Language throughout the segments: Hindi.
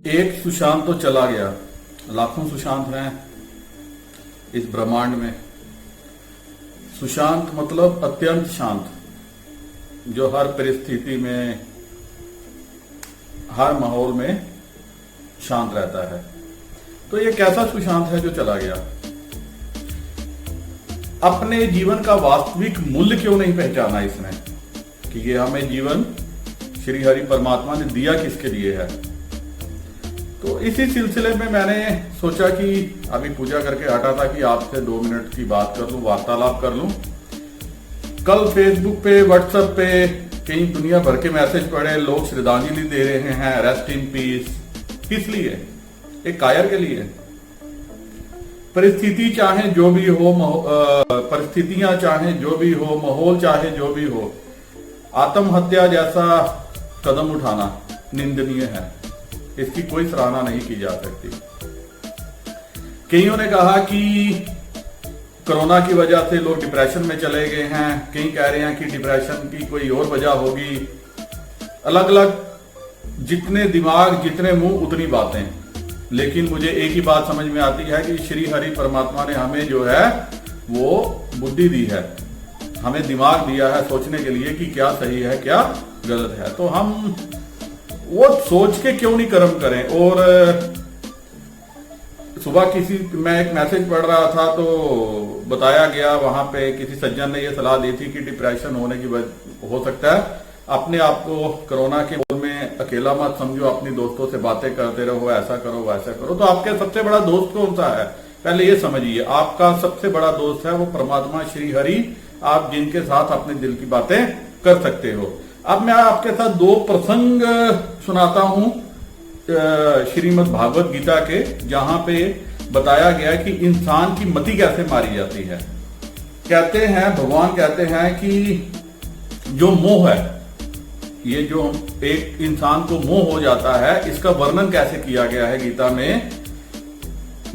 एक सुशांत तो चला गया, लाखों सुशांत हैं इस ब्रह्मांड में। सुशांत मतलब अत्यंत शांत, जो हर परिस्थिति में, हर माहौल में शांत रहता है। तो ये कैसा सुशांत है जो चला गया? अपने जीवन का वास्तविक मूल्य क्यों नहीं पहचाना इसने, कि ये हमें जीवन श्री हरि परमात्मा ने दिया किसके लिए है। तो इसी सिलसिले में मैंने सोचा कि अभी पूजा करके हटा था कि आपसे 2 मिनट की बात कर लूं, वार्तालाप कर लूं। कल फेसबुक पे, व्हाट्सएप पे कई दुनिया भर के मैसेज पढ़े, लोग श्रद्धांजलि दे रहे हैं, रेस्ट इन पीस। किस लिए? एक कायर के लिए। परिस्थिति चाहे जो भी हो, परिस्थितियां चाहे जो भी हो, माहौल चाहे जो भी हो, आत्महत्या जैसा कदम उठाना निंदनीय है। इसकी कोई सराहना नहीं की जा सकती। कईयों ने कहा कि कोरोना की वजह से लोग डिप्रेशन में चले गए हैं, कई कह रहे हैं कि डिप्रेशन की कोई और वजह होगी। अलग अलग, जितने दिमाग जितने मुंह उतनी बातें। लेकिन मुझे एक ही बात समझ में आती है कि श्री हरि परमात्मा ने हमें जो है वो बुद्धि दी है, हमें दिमाग दिया है सोचने के लिए कि क्या सही है क्या गलत है। तो हम वो सोच के क्यों नहीं कर्म करें। और सुबह मैं एक मैसेज पढ़ रहा था तो बताया गया, वहां पे किसी सज्जन ने ये सलाह दी थी कि डिप्रेशन होने की वजह हो सकता है, अपने आप को कोरोना के दौर में अकेला मत समझो, अपनी दोस्तों से बातें करते रहो, ऐसा करो वैसा करो। तो आपके सबसे बड़ा दोस्त कौन सा है? पहले ये समझिए, आपका सबसे बड़ा दोस्त है वो परमात्मा श्री हरि, आप जिनके साथ अपने दिल की बातें कर सकते हो। अब मैं आपके साथ 2 प्रसंग सुनाता हूं श्रीमद् भागवत गीता के, जहां पे बताया गया कि इंसान की मति कैसे मारी जाती है। कहते हैं, भगवान कहते हैं कि जो मोह है, ये जो एक इंसान को मोह हो जाता है, इसका वर्णन कैसे किया गया है गीता में।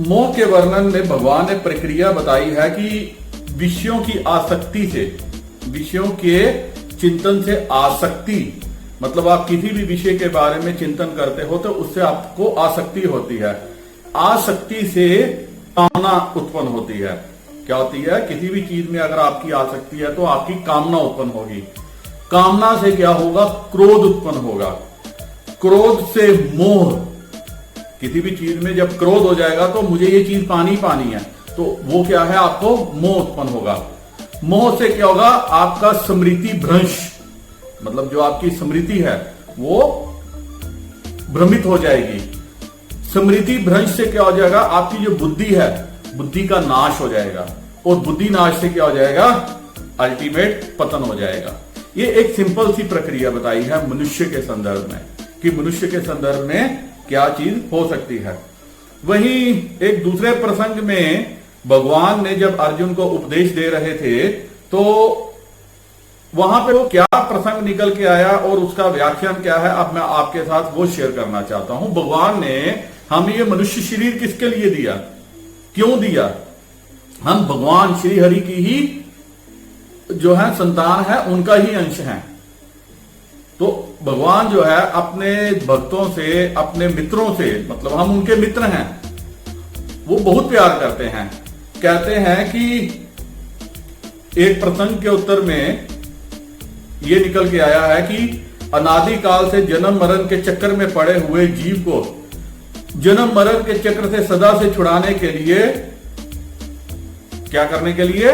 मोह के वर्णन में भगवान ने प्रक्रिया बताई है कि विषयों की आसक्ति से, विषयों के चिंतन से आसक्ति, मतलब आप किसी भी विषय के बारे में चिंतन करते हो तो उससे आपको आसक्ति होती है। आसक्ति से कामना उत्पन्न होती है। क्या होती है? किसी भी चीज में अगर आपकी आसक्ति है तो आपकी कामना उत्पन्न होगी। कामना से क्या होगा? क्रोध उत्पन्न होगा। क्रोध से मोह, किसी भी चीज में जब क्रोध हो जाएगा तो मुझे ये चीज पानी पानी है, तो वो क्या है? आपको मोह उत्पन्न होगा। मोह से क्या होगा? आपका स्मृति भ्रंश, मतलब जो आपकी स्मृति है वो भ्रमित हो जाएगी। स्मृति भ्रंश से क्या हो जाएगा? आपकी जो बुद्धि है, बुद्धि का नाश हो जाएगा। और बुद्धि नाश से क्या हो जाएगा? अल्टीमेट पतन हो जाएगा। ये एक सिंपल सी प्रक्रिया बताई है मनुष्य के संदर्भ में, कि मनुष्य के संदर्भ में क्या चीज हो सकती है। वहीं एक दूसरे प्रसंग में भगवान ने जब अर्जुन को उपदेश दे रहे थे तो वहां पे वो क्या प्रसंग निकल के आया और उसका व्याख्यान क्या है, अब मैं आपके साथ वो शेयर करना चाहता हूं। भगवान ने हमें ये मनुष्य शरीर किसके लिए दिया, क्यों दिया? हम भगवान श्री हरि की ही जो है संतान है, उनका ही अंश है। तो भगवान जो है अपने भक्तों से, अपने मित्रों से, मतलब हम उनके मित्र हैं, वो बहुत प्यार करते हैं। कहते हैं कि एक प्रसंग के उत्तर में ये निकल के आया है कि अनादि काल से जन्म मरण के चक्कर में पड़े हुए जीव को जन्म मरण के चक्र से सदा से छुड़ाने के लिए, क्या करने के लिए?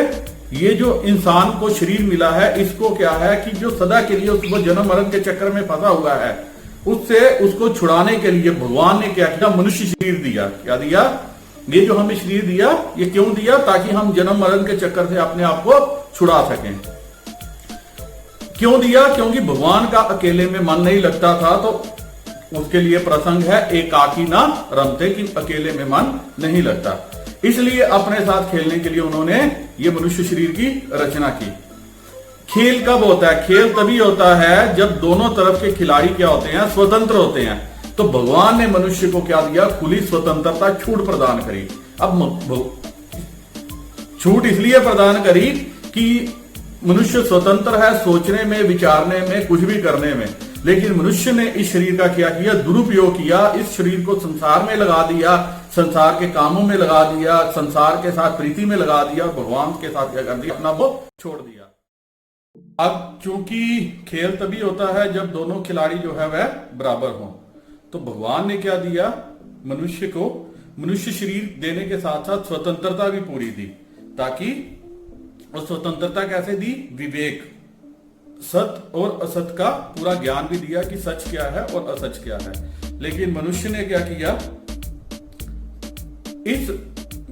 ये जो इंसान को शरीर मिला है, इसको क्या है कि जो सदा के लिए उसको जन्म मरण के चक्कर में फंसा हुआ है, उससे उसको छुड़ाने के लिए भगवान ने क्या किया? मनुष्य शरीर दिया। क्या दिया? ये जो हमें शरीर दिया, ये क्यों दिया? ताकि हम जन्म मरण के चक्कर से अपने आप को छुड़ा सकें। क्यों दिया? क्योंकि भगवान का अकेले में मन नहीं लगता था, तो उसके लिए प्रसंग है एकाकी ना रमते, कि अकेले में मन नहीं लगता। इसलिए अपने साथ खेलने के लिए उन्होंने ये मनुष्य शरीर की रचना की। खेल कब होता है? खेल तभी होता है जब दोनों तरफ के खिलाड़ी क्या होते हैं? स्वतंत्र होते हैं। तो भगवान ने मनुष्य को क्या दिया? खुली स्वतंत्रता, छूट प्रदान करी। अब छूट इसलिए प्रदान करी कि मनुष्य स्वतंत्र है सोचने में, विचारने में, कुछ भी करने में। लेकिन मनुष्य ने इस शरीर का क्या किया, दुरुपयोग किया। इस शरीर को संसार में लगा दिया, संसार के कामों में लगा दिया, संसार के साथ प्रीति में लगा दिया, भगवान के साथ क्या कर दिया, अपना वो छोड़ दिया। अब चूंकि खेल तभी होता है जब दोनों खिलाड़ी जो है वह बराबर हों, तो भगवान ने क्या दिया, मनुष्य को मनुष्य शरीर देने के साथ साथ स्वतंत्रता भी पूरी दी, ताकि और स्वतंत्रता कैसे दी, विवेक, सत्य और असत्य का पूरा ज्ञान भी दिया कि सच क्या है और असच क्या है। लेकिन मनुष्य ने क्या किया, इस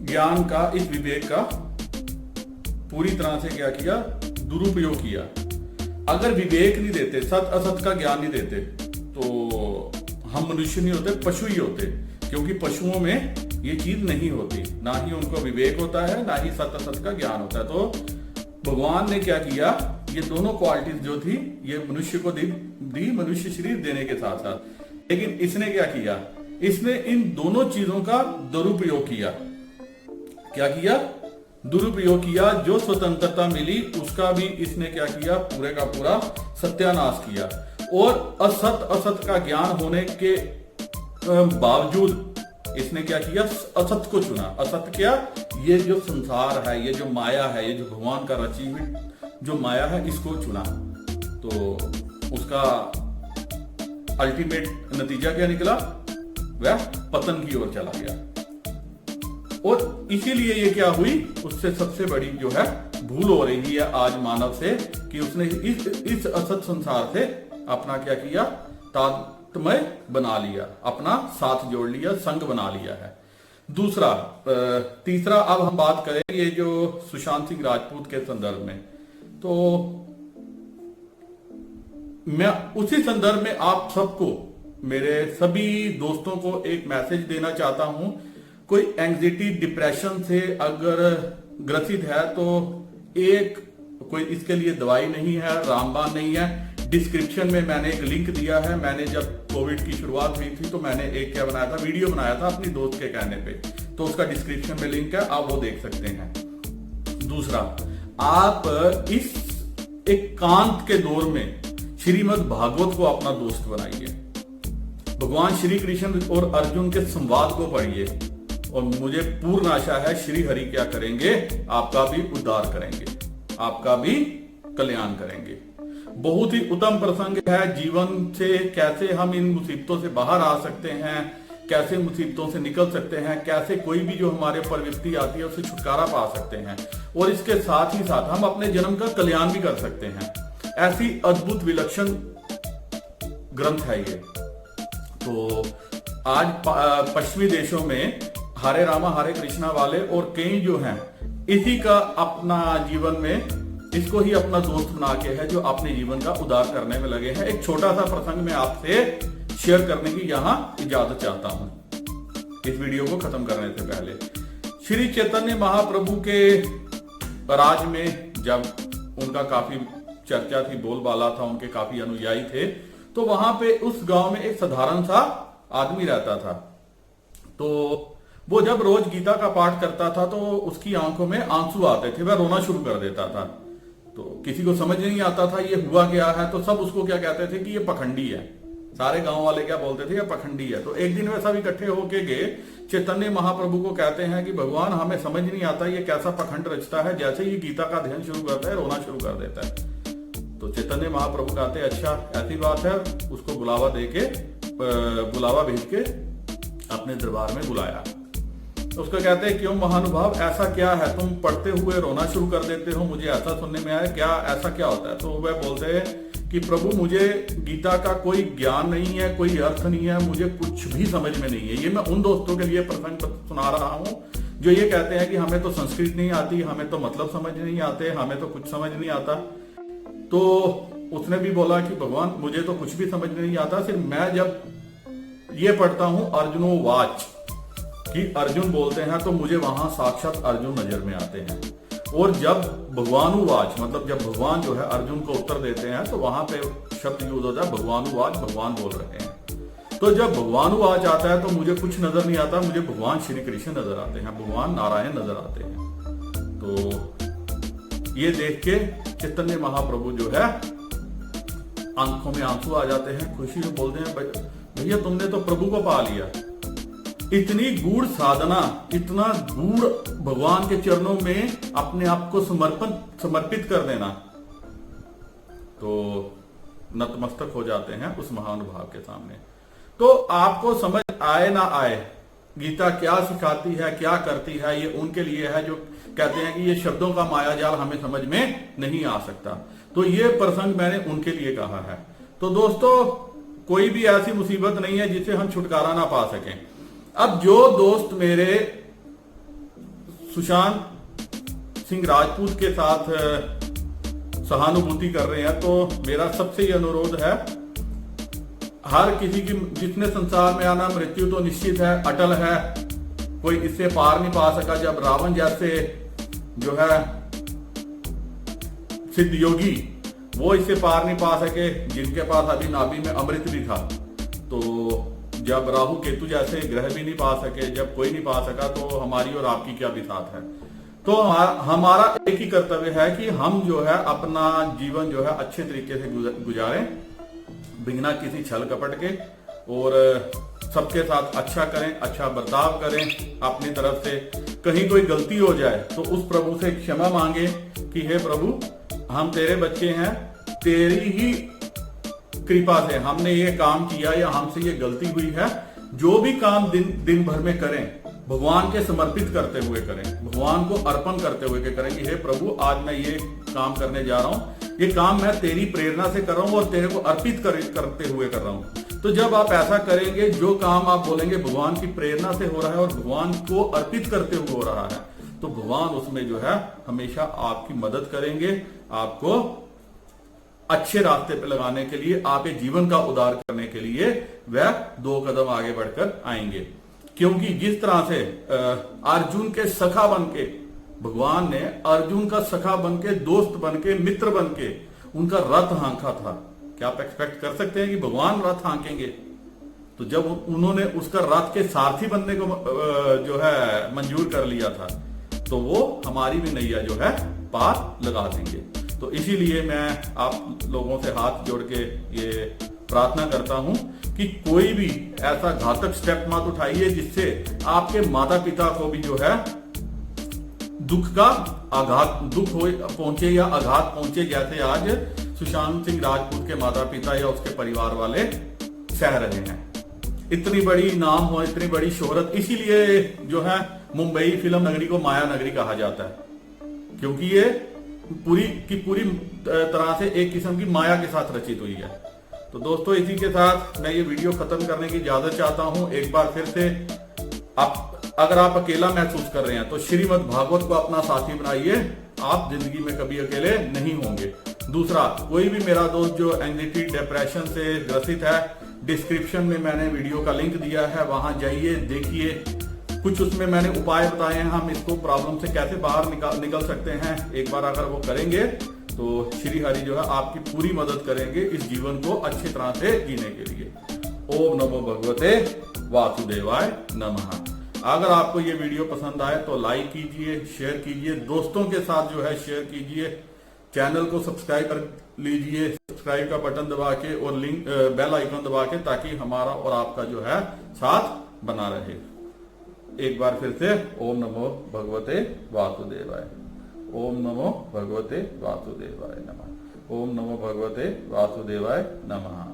ज्ञान का, इस विवेक का पूरी तरह से क्या किया, दुरुपयोग किया। अगर विवेक नहीं देते, सत्य असत्य का ज्ञान नहीं देते, तो हम मनुष्य नहीं होते, पशु ही होते, क्योंकि पशुओं में ये चीज नहीं होती, ना ही उनको विवेक होता है, ना ही सत्य असत्य का ज्ञान होता है। तो भगवान ने क्या किया, ये दोनों क्वालिटीज जो थी ये मनुष्य को दी मनुष्य शरीर देने के साथ साथ। लेकिन इसने क्या किया, इसने इन दोनों चीजों का दुरुपयोग किया। क्या किया, दुरुपयोग किया। जो स्वतंत्रता मिली उसका भी इसने क्या किया, पूरे का पूरा सत्यानाश किया। और असत का ज्ञान होने के बावजूद इसने क्या किया, असत को चुना। असत क्या, ये जो संसार है, ये जो माया है, ये जो भगवान का रची हुई जो माया है, इसको चुना। तो उसका अल्टीमेट नतीजा क्या निकला, वह पतन की ओर चला गया। और इसीलिए ये क्या हुई, उससे सबसे बड़ी जो है भूल हो रही है आज मानव से, कि उसने इस असत संसार से अपना क्या किया, तात्मय बना लिया, अपना साथ जोड़ लिया, संग बना लिया है। तीसरा अब हम बात करें ये जो सुशांत सिंह राजपूत के संदर्भ में, तो मैं उसी संदर्भ में आप सबको, मेरे सभी दोस्तों को एक मैसेज देना चाहता हूं। कोई एंग्जाइटी, डिप्रेशन से अगर ग्रसित है तो कोई इसके लिए दवाई नहीं है, रामबाण नहीं है। डिस्क्रिप्शन में मैंने एक लिंक दिया है। मैंने जब कोविड की शुरुआत हुई थी तो मैंने एक क्या बनाया था, वीडियो बनाया था अपनी दोस्त के कहने पे, तो उसका डिस्क्रिप्शन में लिंक है, आप वो देख सकते हैं। दूसरा, आप इस एकांत के दौर में श्रीमद् भागवत को अपना दोस्त बनाइए, भगवान श्री कृष्ण और अर्जुन के संवाद को पढ़िए, और मुझे पूर्ण आशा है श्री हरि क्या करेंगे, आपका भी उद्धार करेंगे, आपका भी कल्याण करेंगे। बहुत ही उत्तम प्रसंग है जीवन से, कैसे हम इन मुसीबतों से बाहर आ सकते हैं, कैसे मुसीबतों से निकल सकते हैं, कैसे कोई भी जो हमारे ऊपर विपत्ति आती है उससे छुटकारा पा सकते हैं, और इसके साथ ही साथ हम अपने जन्म का कल्याण भी कर सकते हैं। ऐसी अद्भुत विलक्षण ग्रंथ है ये। तो आज पश्चिमी देशों में हरे रामा हरे कृष्णा वाले और कई जो हैं, इसी का अपना जीवन में इसको ही अपना दोस्त बना के है, जो अपने जीवन का उद्धार करने में लगे हैं। एक छोटा सा प्रसंग मैं आपसे शेयर करने की यहां इजाजत चाहता हूं इस वीडियो को खत्म करने से पहले। श्री चैतन्य महाप्रभु के राज में जब उनका काफी चर्चा थी, बोलबाला था, उनके काफी अनुयायी थे, तो वहां पे उस गांव में एक साधारण सा आदमी रहता था। तो वो जब रोज गीता का पाठ करता था तो उसकी आंखों में आंसू आते थे, वह रोना शुरू कर देता था। तो किसी को समझ नहीं आता था ये हुआ क्या है, तो सब उसको क्या कहते थे कि ये पखंडी है। सारे गांव वाले क्या बोलते थे, ये पखंडी है। तो एक दिन वे सब इकट्ठे होके गए, चैतन्य महाप्रभु को कहते हैं कि भगवान हमें समझ नहीं आता ये कैसा पखंड रचता है, जैसे ही गीता का अध्ययन शुरू करता है रोना शुरू कर देता है। तो चैतन्य महाप्रभु कहते हैं अच्छा ऐसी बात है, उसको बुलावा भेज के अपने दरबार में बुलाया। तो उसको कहते हैं क्यों महानुभाव, ऐसा क्या है, तुम पढ़ते हुए रोना शुरू कर देते हो, मुझे ऐसा सुनने में आया, क्या ऐसा क्या होता है। तो वह बोलते हैं कि प्रभु मुझे गीता का कोई ज्ञान नहीं है, कोई अर्थ नहीं है, मुझे कुछ भी समझ में नहीं है। ये मैं उन दोस्तों के लिए प्रसंग सुना रहा हूं जो ये कहते हैं कि हमें तो संस्कृत नहीं आती, हमें तो मतलब समझ नहीं आते, हमें तो कुछ समझ नहीं आता। तो उसने भी बोला कि भगवान मुझे तो कुछ भी समझ नहीं आता, सिर्फ मैं जब ये पढ़ता हूं अर्जुनो वाच कि अर्जुन बोलते हैं तो मुझे वहां साक्षात अर्जुन नजर में आते हैं। और जब भगवानुवाच मतलब जब भगवान जो है अर्जुन को उत्तर देते हैं तो वहां पे शब्द यूज होता है भगवानुवाच, भगवान बोल रहे हैं। तो जब भगवानुवाच आता है तो मुझे कुछ नजर नहीं आता, मुझे भगवान श्री कृष्ण नजर आते हैं, भगवान नारायण नजर आते हैं। तो ये देख के चैतन्य महाप्रभु जो है आंखों में आंसू आ जाते हैं, खुशी में बोलते हैं भैया तुमने तो प्रभु को पा लिया। इतनी गूढ़ साधना, इतना गूढ़ भगवान के चरणों में अपने आप को समर्पित कर देना, तो नतमस्तक हो जाते हैं उस महानुभाव के सामने। तो आपको समझ आए ना आए, गीता क्या सिखाती है, क्या करती है, ये उनके लिए है जो कहते हैं कि ये शब्दों का मायाजाल हमें समझ में नहीं आ सकता। तो ये प्रसंग मैंने उनके लिए कहा है। तो दोस्तों, कोई भी ऐसी मुसीबत नहीं है जिसे हम छुटकारा ना पा सकें। अब जो दोस्त मेरे सुशांत सिंह राजपूत के साथ सहानुभूति कर रहे हैं, तो मेरा सबसे ही अनुरोध है, हर किसी की जिसने संसार में आना, मृत्यु तो निश्चित है, अटल है, कोई इससे पार नहीं पा सका। जब रावण जैसे जो है सिद्ध योगी वो इससे पार नहीं पा सके, जिनके पास अभी नाभि में अमृत भी था, तो जब राहु केतु जैसे ग्रह भी नहीं पा सके, जब कोई नहीं पा सका, तो हमारी और आपकी क्या बिसात है। तो हमारा एक ही कर्तव्य है कि हम जो है अपना जीवन जो है अच्छे तरीके से गुजारें, बिना किसी छल कपट के, और सबके साथ अच्छा करें, अच्छा बर्ताव करें। अपनी तरफ से कहीं कोई गलती हो जाए तो उस प्रभु से क्षमा मांगे कि हे प्रभु, हम तेरे बच्चे हैं, तेरी ही कृपा से हमने ये काम किया या हमसे ये गलती हुई है। जो भी काम दिन भर में करें, भगवान के समर्पित करते हुए करें, भगवान को अर्पण करते हुए करें कि हे प्रभु, आज मैं ये काम करने जा रहा हूं, ये काम मैं तेरी प्रेरणा से कर रहा हूं और तेरे को अर्पित करते हुए कर रहा हूं। तो जब आप ऐसा करेंगे, जो काम आप बोलेंगे भगवान की प्रेरणा से हो रहा है और भगवान को अर्पित करते हुए हो रहा है, तो भगवान उसमें जो है हमेशा आपकी मदद करेंगे, आपको अच्छे रास्ते पे लगाने के लिए, आपके जीवन का उद्धार करने के लिए वह 2 कदम आगे बढ़कर आएंगे। क्योंकि जिस तरह से अर्जुन के सखा बन के, भगवान ने अर्जुन का सखा बन के, दोस्त बन के, मित्र बन के उनका रथ हाँका था, क्या आप एक्सपेक्ट कर सकते हैं कि भगवान रथ हाँकेंगे? तो जब उन्होंने उसका रथ के सारथी बनने को जो है मंजूर कर लिया था, तो वो हमारी भी नैया जो है पार लगा देंगे। तो इसीलिए मैं आप लोगों से हाथ जोड़ के ये प्रार्थना करता हूं कि कोई भी ऐसा घातक स्टेप मत उठाइए जिससे आपके माता पिता को भी जो है दुख पहुंचे या आघात पहुंचे, जैसे आज सुशांत सिंह राजपूत के माता पिता या उसके परिवार वाले सह रहे हैं। इतनी बड़ी नाम हो, इतनी बड़ी शोहरत, इसीलिए जो है मुंबई फिल्म नगरी को माया नगरी कहा जाता है, क्योंकि ये पूरी की पूरी तरह से एक किस्म की माया के साथ रचित हुई है। तो दोस्तों, इसी के साथ मैं ये वीडियो खत्म करने की इजाजत चाहता हूं। एक बार फिर से, अगर आप अकेला महसूस कर रहे हैं तो श्रीमद् भागवत को अपना साथी बनाइए, आप जिंदगी में कभी अकेले नहीं होंगे। दूसरा, कोई भी मेरा दोस्त जो एंग्जाइटी डिप्रेशन से ग्रसित है, डिस्क्रिप्शन में मैंने वीडियो का लिंक दिया है, वहां जाइए, देखिए, कुछ उसमें मैंने उपाय बताए हैं, हम इसको प्रॉब्लम से कैसे बाहर निकल सकते हैं। एक बार अगर वो करेंगे तो श्री हरि जो है आपकी पूरी मदद करेंगे इस जीवन को अच्छी तरह से जीने के लिए। ओम नमो भगवते वासुदेवाय नमः। अगर आपको ये वीडियो पसंद आए तो लाइक कीजिए, शेयर कीजिए, दोस्तों के साथ जो है शेयर कीजिए, चैनल को सब्सक्राइब कर लीजिए, सब्सक्राइब का बटन दबा के और लिंक बेल आइकन दबा के, ताकि हमारा और आपका जो है साथ बना रहे। एक बार फिर से ओम नमो भगवते वासुदेवाय, ओम नमो भगवते वासुदेवाय नमः, ओम नमो भगवते वासुदेवाय नमः।